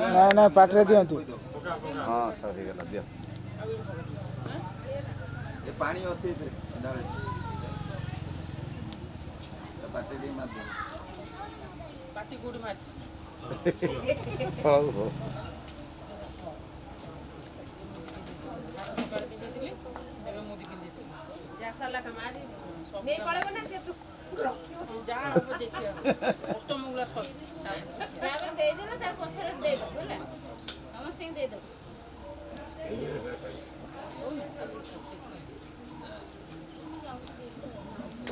ना ना पाटरे दियंतु हाँ सही गला दिया ये पानी अच्छी डाल पाटे दे मार पाटी गुड़ मार हो हो नहीं पड़े ना से तू जा देखियो अष्टमंगला सब रावण दे दे ना तार पछरे दे दो बोला समस्त दे दो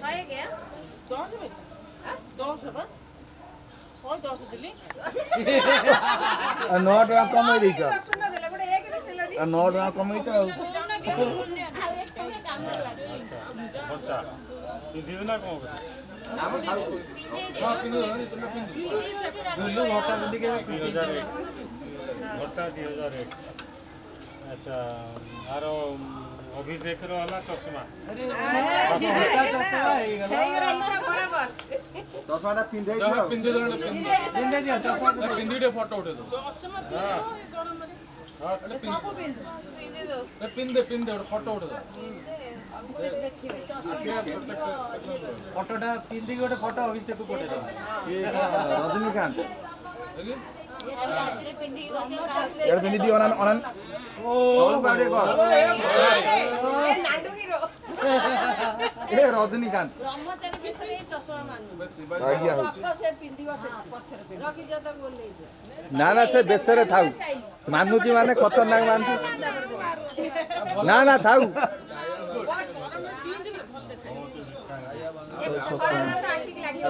खाए गया 10 में 10 है 10 दिली 9 टका कमाई दैछ सुना देले बड़े एक रे सेलरी 9 टका कमाई छ सोना के पुण्य आ एक टका काम लागे बच्चा पिंधिबे ना कौन हम खाऊ हां पिंधि तुम पिंधि दुल्लू घोटा बंदी के 2001 घटा 2001 अच्छा आरो अभिषेक रो हला चश्मा अरे घोटा चश्मा हे गला हिसाब बराबर चश्माटा पिंधै दियो पिंदी दिया चश्मा पिंदी दे फोटो उठे दो चश्मा गरम में हां सब पिन दो पिंदे ओटे फोटो उठे दो फोटोटा पिंदी गोटे फोटो अभिषेक को पठे दो ये रजनीकांत रात्रि पिंडी रहो यार पिंधि दियो अनन ओ बाडे को ए नांडू हीरो ए रजनीकांत ब्रह्मचारी विषय चश्मा मान्नु भाग्य हो सब से पिंदिवा से पछरे रखि जता बोल ले ना ना से बेसरे थाउ मानुची माने खतरनाक मानु ना ना थाउ एक खबर आखि लागियो